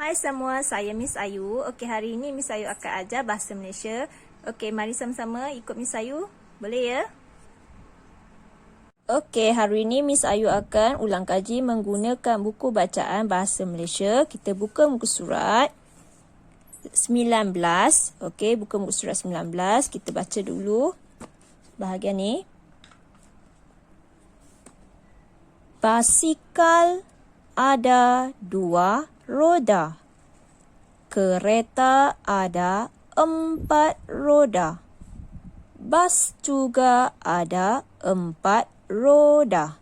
Hai semua, saya Miss Ayu. Okey, hari ini Miss Ayu akan ajar bahasa Malaysia. Okey, mari sama-sama ikut Miss Ayu. Boleh ya? Okey, hari ini Miss Ayu akan ulang kaji menggunakan buku bacaan bahasa Malaysia. Kita buka muka surat 19. Okey, buka muka surat 19. Kita baca dulu bahagian ni. Basikal ada dua roda. Kereta ada 4 roda. Bas juga ada 4 roda.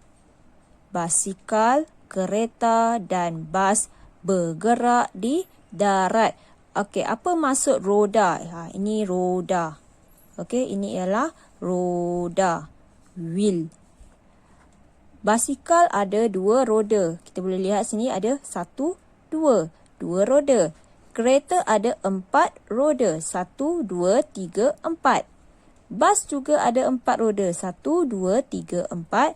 Basikal, kereta dan bas bergerak di darat. Okey, apa maksud roda? Ini roda. Okey, ini ialah roda. Wheel. Basikal ada 2 roda. Kita boleh lihat sini ada 1, 2. 2 roda. Kereta ada 4 roda. 1, 2, 3, 4. Bas juga ada 4 roda. 1, 2, 3, 4.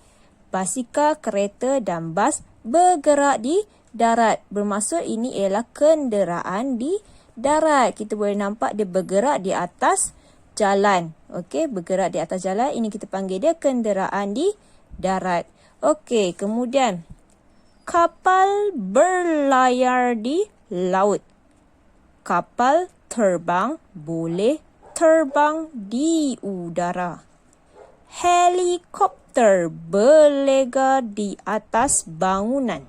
Basikal, kereta dan bas bergerak di darat. Bermaksud ini ialah kenderaan di darat. Kita boleh nampak dia bergerak di atas jalan. Okey, bergerak di atas jalan. Ini kita panggil dia kenderaan di darat. Okey, kemudian kapal berlayar di laut. Kapal terbang boleh terbang di udara. Helikopter berlega di atas bangunan.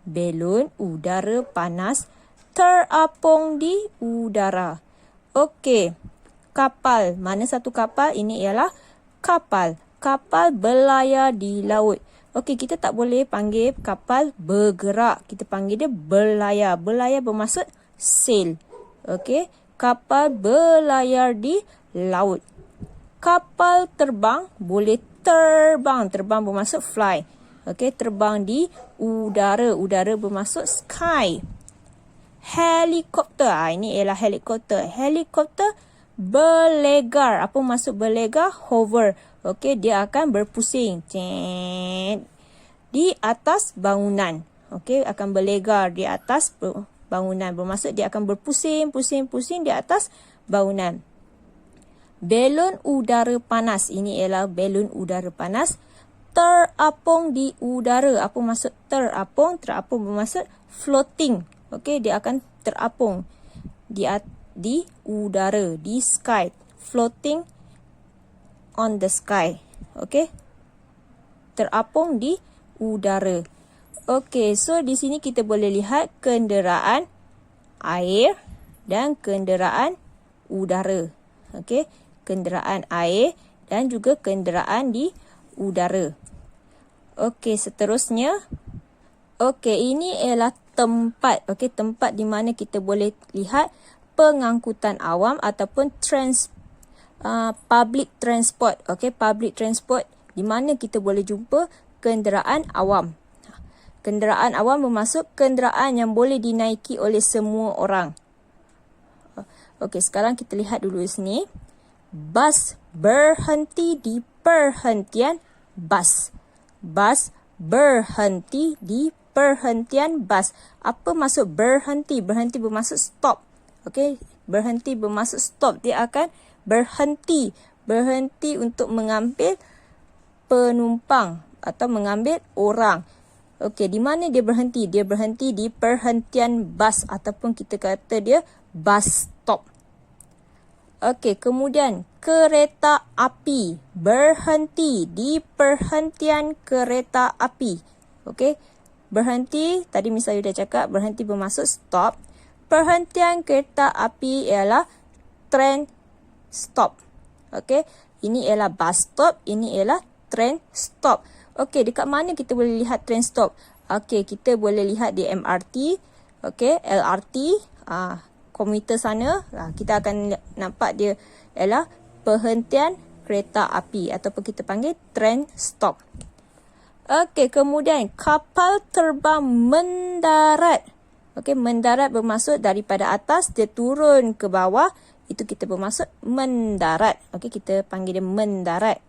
Belon udara panas terapung di udara. Okey, kapal. Mana satu kapal? Ini ialah kapal. Kapal berlayar di laut. Okey, kita tak boleh panggil kapal bergerak. Kita panggil dia berlayar. Berlayar bermaksud sail. Okey, kapal berlayar di laut. Kapal terbang boleh terbang. Terbang bermaksud fly. Okey, terbang di udara. Udara bermaksud sky. Helikopter. Ini ialah helikopter. Helikopter berlegar. Apa maksud berlegar? Hover. Okey, dia akan berpusing. Di atas bangunan. Okey, akan berlegar di atas bangunan. Bermaksud dia akan berpusing di atas bangunan. Belon udara panas. Ini ialah belon udara panas. Terapung di udara. Apa maksud terapung? Terapung bermaksud floating. Okey, dia akan terapung di udara, di sky. Floating on the sky. Okey. Terapung di udara. Okey, so di sini kita boleh lihat kenderaan air dan kenderaan udara. Okey, kenderaan air dan juga kenderaan di udara. Okey, seterusnya. Okey, ini ialah tempat. Okey, tempat di mana kita boleh lihat pengangkutan awam ataupun public transport. Okey, public transport di mana kita boleh jumpa kenderaan awam. Kenderaan awam bermaksud kenderaan yang boleh dinaiki oleh semua orang. Okey, sekarang kita lihat dulu di sini. Bas berhenti di perhentian bas. Bas berhenti di perhentian bas. Apa maksud berhenti? Berhenti bermaksud stop. Okey, berhenti bermaksud stop. Dia akan berhenti. Berhenti untuk mengambil penumpang atau mengambil orang. Okey, di mana dia berhenti? Dia berhenti di perhentian bas ataupun kita kata dia bus stop. Okey, kemudian kereta api berhenti di perhentian kereta api. Okey, berhenti, tadi Miss Ayu dah cakap, berhenti bermaksud stop. Perhentian kereta api ialah train stop. Okey, ini ialah bus stop, ini ialah train stop. Okey, dekat mana kita boleh lihat train stop? Okey, kita boleh lihat di MRT, okey, LRT, komuter sana. Kita akan nampak dia ialah perhentian kereta api ataupun kita panggil train stop. Okey, kemudian kapal terbang mendarat. Okey, mendarat bermaksud daripada atas dia turun ke bawah. Itu kita bermaksud mendarat. Okey, kita panggil dia mendarat.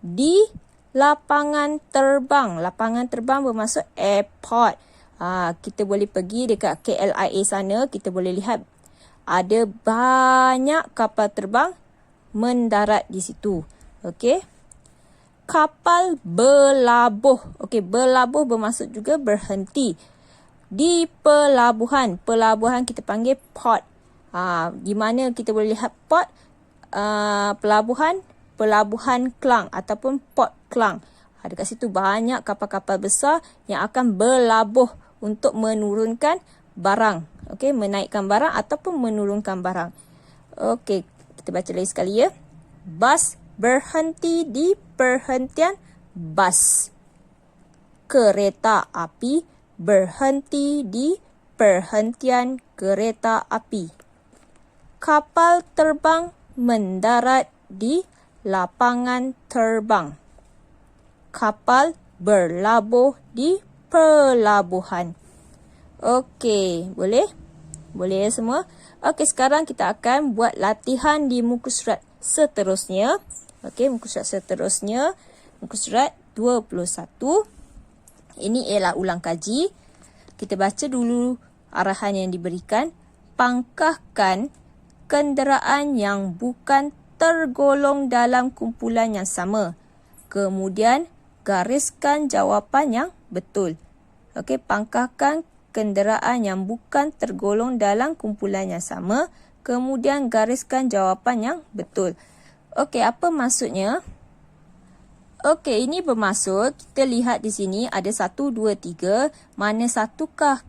Di lapangan terbang. Lapangan terbang bermaksud airport. Kita boleh pergi dekat KLIA sana, kita boleh lihat ada banyak kapal terbang mendarat di situ. Okey. Kapal berlabuh. Okey, berlabuh bermaksud juga berhenti. Di pelabuhan. Pelabuhan kita panggil port. Di mana kita boleh lihat port, pelabuhan Klang ataupun Port Klang. Dekat situ banyak kapal-kapal besar yang akan berlabuh untuk menurunkan barang. Okey, menaikkan barang ataupun menurunkan barang. Okey, kita baca lagi sekali ya. Bas berhenti di perhentian bas. Kereta api berhenti di perhentian kereta api. Kapal terbang mendarat di lapangan terbang. Kapal berlabuh di pelabuhan. Okey, boleh? Boleh ya semua? Okey, sekarang kita akan buat latihan di muka surat seterusnya. Okey, muka surat seterusnya. Muka surat 21. Ini ialah ulang kaji. Kita baca dulu arahan yang diberikan. Pangkahkan kenderaan yang bukan tergolong dalam kumpulan yang sama. Kemudian, gariskan jawapan yang betul. Okey, pangkahkan kenderaan yang bukan tergolong dalam kumpulan yang sama. Kemudian, gariskan jawapan yang betul. Okey, apa maksudnya? Okey, ini bermaksud kita lihat di sini ada 1, 2, 3. Mana satukah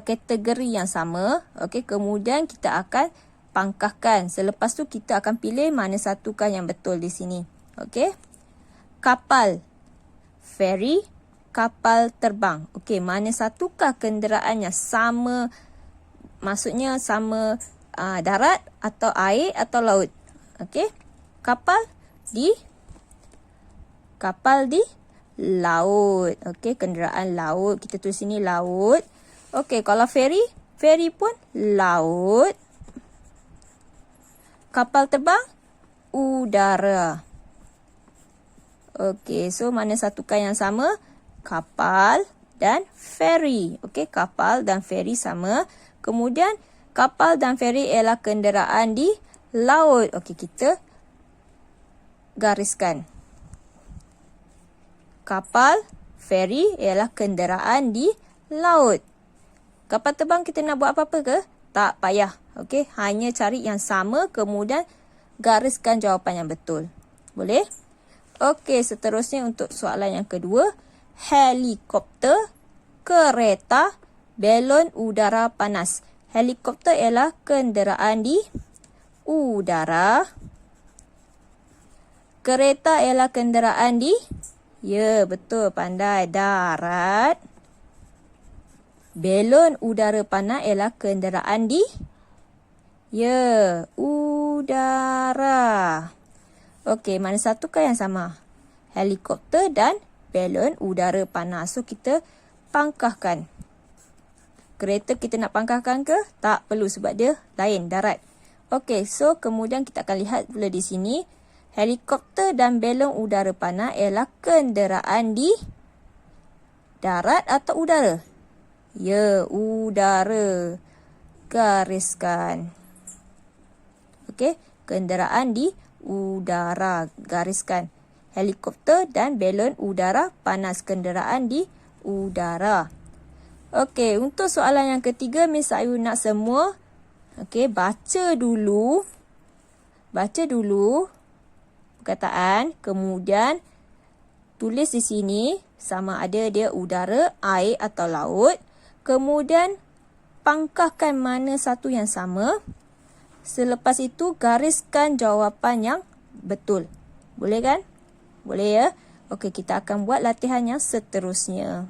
kategori yang sama? Okey, kemudian kita akan pangkahkan. Selepas tu kita akan pilih mana satukah yang betul di sini. Okey. Kapal, ferry, kapal terbang. Okey, mana satukah kenderaan yang sama? Maksudnya sama darat atau air atau laut. Okey. Kapal di laut. Okey, kenderaan laut. Kita tulis sini laut. Okey, kalau ferry pun laut. Kapal terbang, udara. Okey, so mana satukah yang sama? Kapal dan ferry. Okey, kapal dan ferry sama. Kemudian, kapal dan ferry ialah kenderaan di laut. Okey, kita gariskan. Kapal, ferry ialah kenderaan di laut. Kapal terbang kita nak buat apa-apa ke? Tak payah. Okey, hanya cari yang sama kemudian gariskan jawapan yang betul. Boleh? Okey, seterusnya untuk soalan yang kedua. Helikopter, kereta, belon udara panas. Helikopter ialah kenderaan di udara. Kereta ialah kenderaan di, ya betul, pandai, darat. Belon udara panas ialah kenderaan di, ya, udara. Okey, mana satukah yang sama? Helikopter dan belon udara panas. So, kita pangkahkan. Kereta kita nak pangkahkan ke? Tak perlu sebab dia lain, darat. Okey, so kemudian kita akan lihat pula di sini. Helikopter dan belon udara panas ialah kenderaan di darat atau udara? Ya, udara. Gariskan. Okey, kenderaan di udara. Gariskan. Helikopter dan belon udara panas. Kenderaan di udara. Okey, untuk soalan yang ketiga, Miss Ayu nak semua. Okey, baca dulu perkataan. Kemudian, tulis di sini sama ada dia udara, air atau laut. Kemudian, pangkahkan mana satu yang sama. Selepas itu, gariskan jawapan yang betul. Boleh kan? Boleh ya? Okey, kita akan buat latihan yang seterusnya.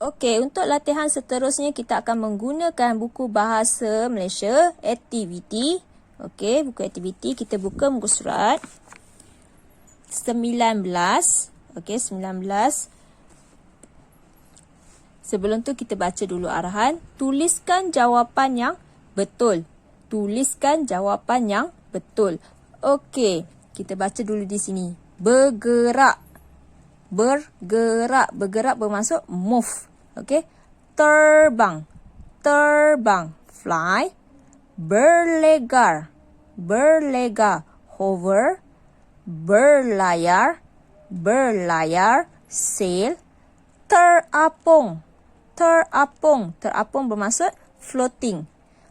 Okey, untuk latihan seterusnya, kita akan menggunakan buku Bahasa Malaysia, aktiviti. Okey, buku aktiviti. Kita buka muka surat 19. Okey, 19. Sebelum tu kita baca dulu arahan. Tuliskan jawapan yang betul. Tuliskan jawapan yang betul. Okey, kita baca dulu di sini. Bergerak. Bergerak. Bergerak bermaksud move. Okey. Terbang. Terbang. Fly. Berlegar. Berlegar. Hover. Berlayar. Berlayar. Sail. Terapung. Terapung. Terapung bermaksud floating.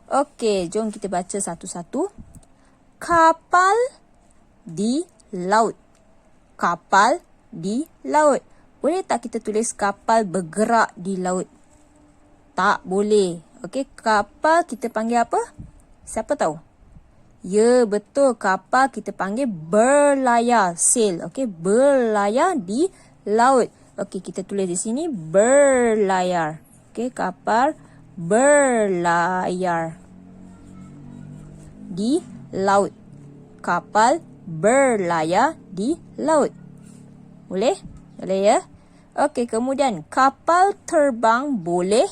Okey, jom kita baca satu-satu. Kapal di laut. Kapal di laut. Boleh tak kita tulis kapal bergerak di laut? Tak boleh. Okey, kapal kita panggil apa? Siapa tahu? Ya, betul. Kapal kita panggil berlayar. Sail. Okey, berlayar di laut. Okey, kita tulis di sini berlayar. Okey, kapal berlayar di laut. Kapal berlayar di laut. Boleh? Boleh ya? Okey, kemudian kapal terbang boleh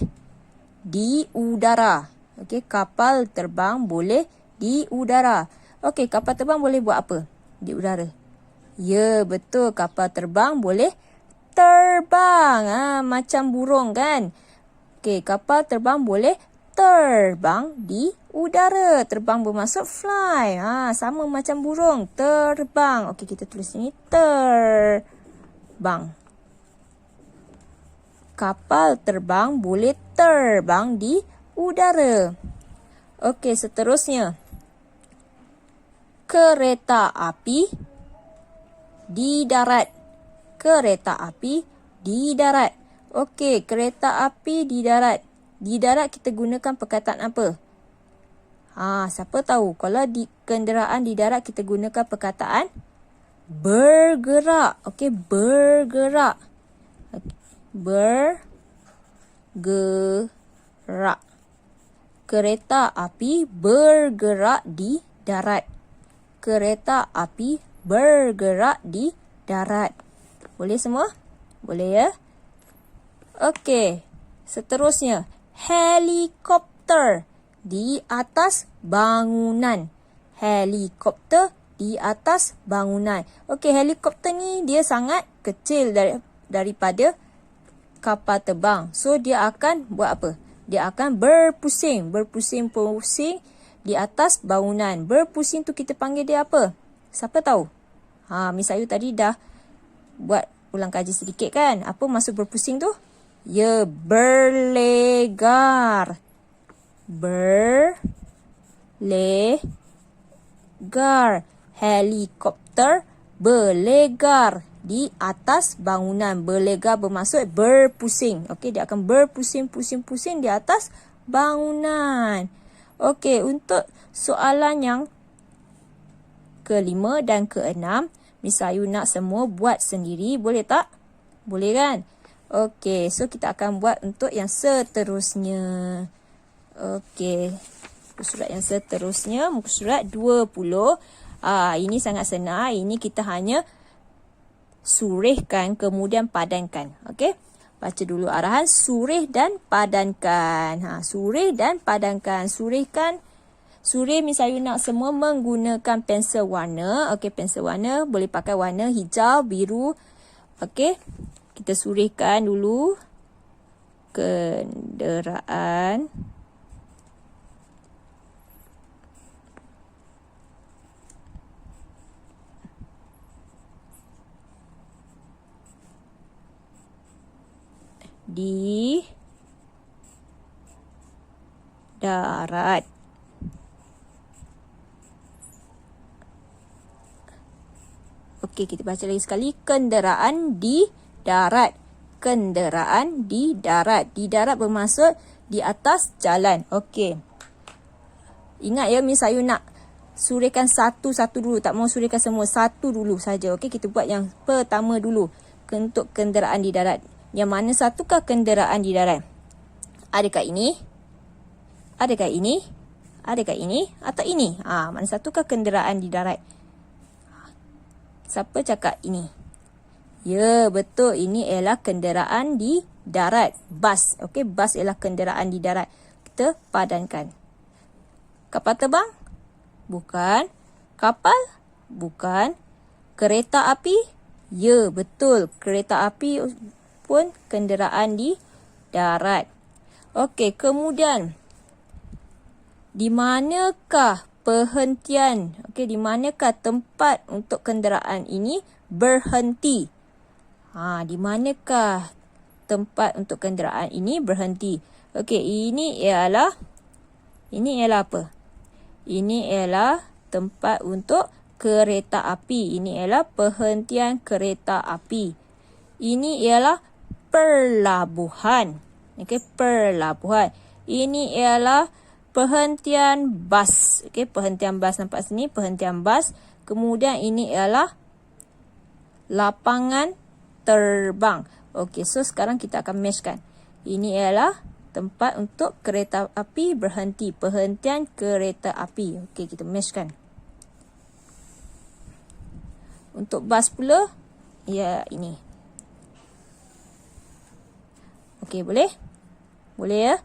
di udara. Okey, kapal terbang boleh di udara. Okey, kapal terbang boleh buat apa di udara? Ya, betul. Kapal terbang boleh terbang. Macam burung kan? Okey, kapal terbang boleh terbang di udara. Terbang bermaksud fly. Sama macam burung. Terbang. Okey, kita tulis sini terbang. Kapal terbang boleh terbang di udara. Okey, seterusnya. Kereta api di darat. Kereta api di darat. Okey, kereta api di darat. Di darat kita gunakan perkataan apa? Siapa tahu? Kalau di kenderaan di darat kita gunakan perkataan bergerak. Okey, bergerak. Bergerak. Kereta api bergerak di darat. Kereta api bergerak di darat. Boleh semua? Boleh ya? Okey, seterusnya. Helikopter di atas bangunan. Helikopter di atas bangunan. Okey, helikopter ni dia sangat kecil daripada kapal terbang. So, dia akan buat apa? Dia akan berpusing. Berpusing-pusing di atas bangunan. Berpusing tu kita panggil dia apa? Siapa tahu? Miss Ayu tadi dah buat ulang kaji sedikit kan? Apa maksud berpusing tu? Ya, berlegar. Berlegar. Helikopter berlegar di atas bangunan. Berlegar bermaksud berpusing. Okey, dia akan berpusing-pusing-pusing di atas bangunan. Okey, untuk soalan yang ke-5 dan ke-6, Miss Ayu nak semua buat sendiri. Boleh tak? Boleh kan? Okey, so kita akan buat untuk yang seterusnya. Okey, muka surat yang seterusnya, muka surat 20. Ini sangat senang. Ini kita hanya surihkan, kemudian padankan. Okey, baca dulu arahan. Surih dan padankan. Surih dan padankan. Surihkan. Surih Miss Ayu nak semua menggunakan pensel warna. Okey, pensel warna boleh pakai warna hijau, biru. Okey, kita surihkan dulu. Kenderaan. Di darat. Okey, kita baca lagi sekali. Kenderaan di darat. Kenderaan di darat. Di darat bermaksud di atas jalan. Okey. Ingat ya, Miss Ayu nak surihkan satu-satu dulu. Tak mau surihkan semua. Satu dulu saja. Okey, kita buat yang pertama dulu. Untuk kenderaan di darat. Yang mana satukah kenderaan di darat? Adakah ini? Adakah ini? Adakah ini? Atau ini? Mana satukah kenderaan di darat? Siapa cakap ini? Ya, betul. Ini ialah kenderaan di darat. Bas. Okey, bas ialah kenderaan di darat. Kita padankan. Kapal terbang? Bukan. Kapal? Bukan. Kereta api? Ya, betul. Kereta api pun kenderaan di darat. Okey, kemudian di manakah perhentian? Okey, di manakah tempat untuk kenderaan ini berhenti? Di manakah tempat untuk kenderaan ini berhenti? Okey, ini ialah apa? Ini ialah tempat untuk kereta api. Ini ialah perhentian kereta api. Ini ialah pelabuhan. Okey, pelabuhan. Ini ialah perhentian bas. Okey, perhentian bas, nampak sini perhentian bas. Kemudian ini ialah lapangan terbang. Okey, so sekarang kita akan matchkan. Ini ialah tempat untuk kereta api berhenti, perhentian kereta api. Okey, kita matchkan. Untuk bas pula, ya ini. Okey, boleh? Boleh ya?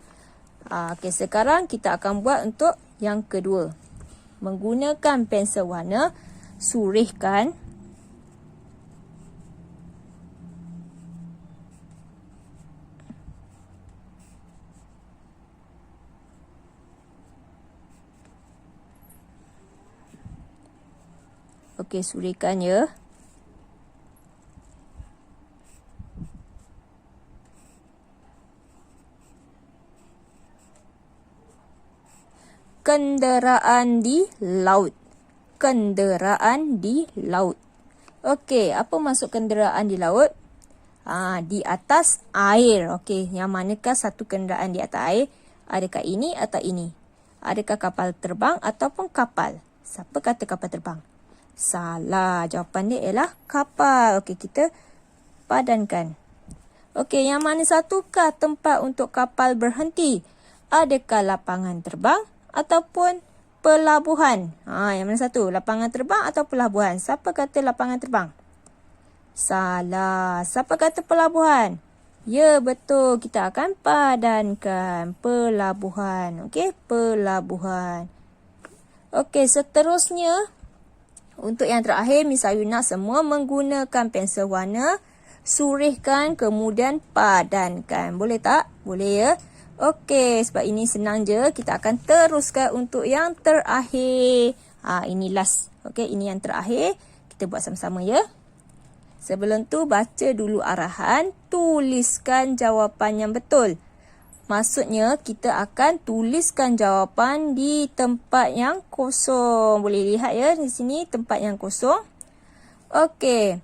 Okey, sekarang kita akan buat untuk yang kedua. Menggunakan pensel warna, surihkan okey, surihkan ya. Kenderaan di laut. Kenderaan di laut. Okey, apa maksud kenderaan di laut? Di atas air. Okey, yang manakah satu kenderaan di atas air? Adakah ini atau ini? Adakah kapal terbang ataupun kapal? Siapa kata kapal terbang? Salah. Jawapan dia ialah kapal. Okey, kita padankan. Okey, yang mana satukah tempat untuk kapal berhenti? Adakah lapangan terbang ataupun pelabuhan? Yang mana satu? Lapangan terbang atau pelabuhan? Siapa kata lapangan terbang? Salah. Siapa kata pelabuhan? Ya, betul. Kita akan padankan pelabuhan. Okey, pelabuhan. Okey, seterusnya untuk yang terakhir, Miss Ayu nak semua menggunakan pensel warna, surihkan kemudian padankan. Boleh tak? Boleh ya? Okey, sebab ini senang je. Kita akan teruskan untuk yang terakhir. Ini last. Okey, ini yang terakhir. Kita buat sama-sama ya. Sebelum tu, baca dulu arahan. Tuliskan jawapan yang betul. Maksudnya, kita akan tuliskan jawapan di tempat yang kosong. Boleh lihat ya di sini tempat yang kosong. Okey.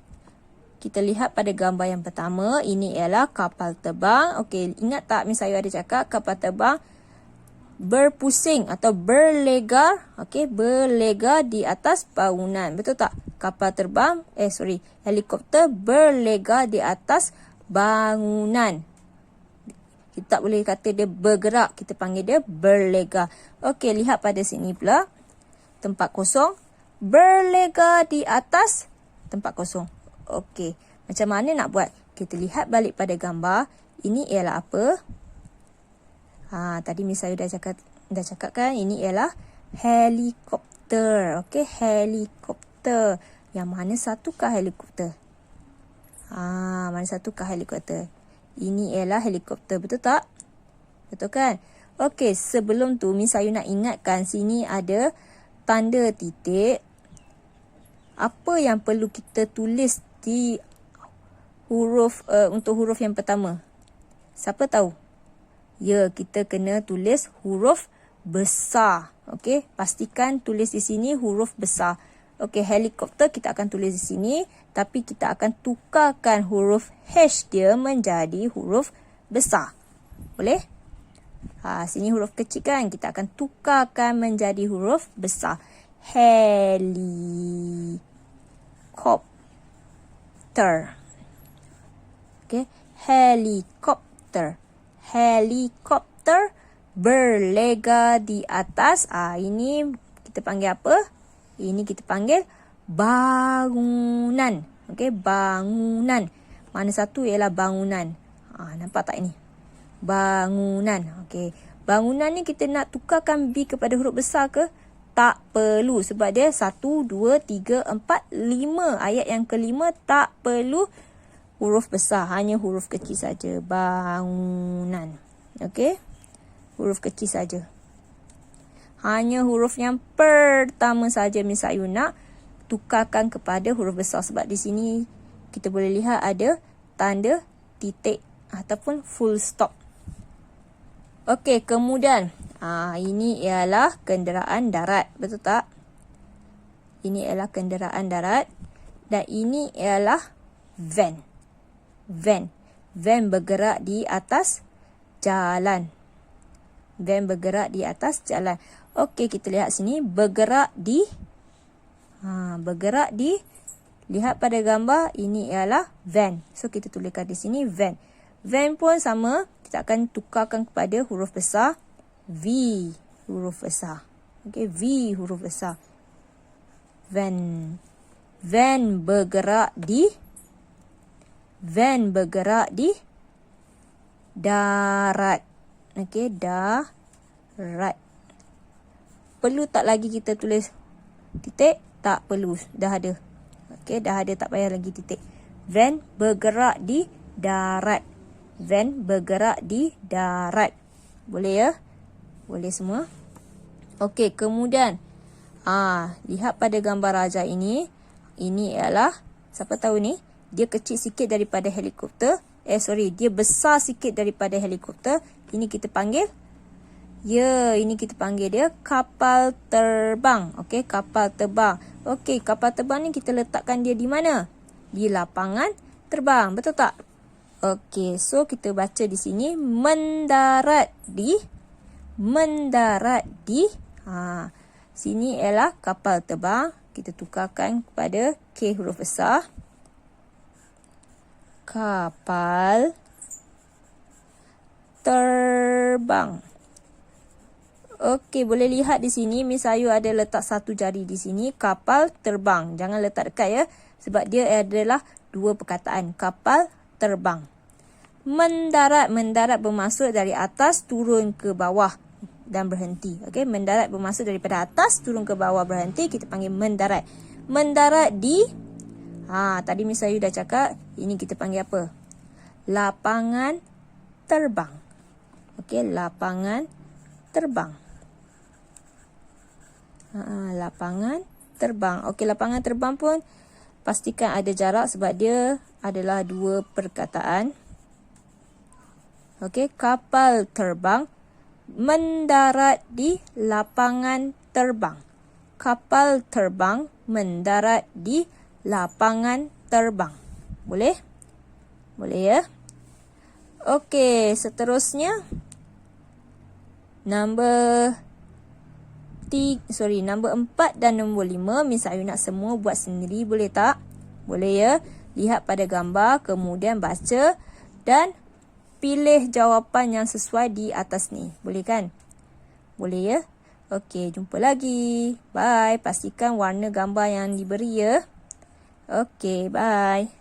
Kita lihat pada gambar yang pertama. Ini ialah kapal terbang. Okey, ingat tak Miss Ayu ada cakap kapal terbang berpusing atau berlegar. Okey, berlegar di atas bangunan. Betul tak? Kapal terbang, helikopter berlegar di atas bangunan. Kita tak boleh kata dia bergerak. Kita panggil dia berlegar. Okey, lihat pada sini pula. Tempat kosong. Berlegar di atas tempat kosong. Okey, macam mana nak buat? Kita lihat balik pada gambar. Ini ialah apa? Tadi Miss Ayu dah cakap kan, ini ialah helikopter. Okey, helikopter. Yang mana satukah helikopter? Mana satukah helikopter? Ini ialah helikopter, betul tak? Betul kan? Okey, sebelum tu Miss Ayu nak ingatkan sini ada tanda titik. Apa yang perlu kita tulis di huruf untuk huruf yang pertama? Siapa tahu? Ya, kita kena tulis huruf besar. Okey, pastikan tulis di sini huruf besar. Okey, helikopter kita akan tulis di sini, tapi kita akan tukarkan huruf H dia menjadi huruf besar. Boleh? Sini huruf kecil kan, kita akan tukarkan menjadi huruf besar. Helikopter. Okey, helikopter. Helikopter berlegar di atas. Ini kita panggil apa? Ini kita panggil bangunan. Okey, bangunan. Mana satu ialah bangunan. Nampak tak ini? Bangunan. Okey, bangunan ni kita nak tukarkan B kepada huruf besar ke? Tak perlu. Sebab dia 1, 2, 3, 4, 5. Ayat yang kelima tak perlu huruf besar, hanya huruf kecil saja. Bangunan. Okey? Huruf kecil saja. Hanya huruf yang pertama saja Miss Ayu nak tukarkan kepada huruf besar. Sebab di sini kita boleh lihat ada tanda titik ataupun full stop. Okey, kemudian ini ialah kenderaan darat. Betul tak? Ini ialah kenderaan darat. Dan ini ialah van. Van. Van bergerak di atas jalan. Van bergerak di atas jalan. Okey, kita lihat sini. Bergerak di. Bergerak di. Lihat pada gambar. Ini ialah van. So, kita tuliskan di sini van. Van pun sama. Kita akan tukarkan kepada huruf besar. V. Huruf besar. Okey, V huruf besar. Van. Van bergerak di. Van bergerak di darat. Okey, darat. Perlu tak lagi kita tulis titik? Tak perlu. Dah ada. Okey, dah ada. Tak payah lagi titik. Van bergerak di darat. Van bergerak di darat. Boleh ya? Boleh semua? Okey, kemudian. Lihat pada gambar raja ini. Ini ialah, siapa tahu ni? Dia kecil sikit daripada helikopter. Dia besar sikit daripada helikopter. Ini kita panggil. Ini kita panggil dia kapal terbang. Okey, kapal terbang. Okey, kapal terbang ni kita letakkan dia di mana? Di lapangan terbang. Betul tak? Okey, so kita baca di sini mendarat di. Mendarat di. Sini ialah kapal terbang. Kita tukarkan kepada K huruf besar. Kapal terbang. Okey, boleh lihat di sini Miss Ayu ada letak satu jari di sini. Kapal terbang. Jangan letak dekat ya. Sebab dia adalah dua perkataan. Kapal terbang. Mendarat. Mendarat bermaksud dari atas turun ke bawah dan berhenti. Okey, mendarat bermaksud daripada atas turun ke bawah berhenti. Kita panggil mendarat. Mendarat di. Tadi Miss Ayu dah cakap. Ini kita panggil apa? Lapangan terbang. Okey, lapangan terbang. Lapangan terbang. Okey, lapangan terbang pun pastikan ada jarak sebab dia adalah dua perkataan. Okey, kapal terbang mendarat di lapangan terbang. Kapal terbang mendarat di lapangan terbang. Boleh? Boleh ya? Okey, seterusnya nombor 4 dan nombor 5 Miss Ayu nak semua buat sendiri, boleh tak? Boleh ya? Lihat pada gambar, kemudian baca dan pilih jawapan yang sesuai di atas ni. Boleh kan? Boleh ya? Okey, jumpa lagi. Bye. Pastikan warna gambar yang diberi ya. Okey, bye.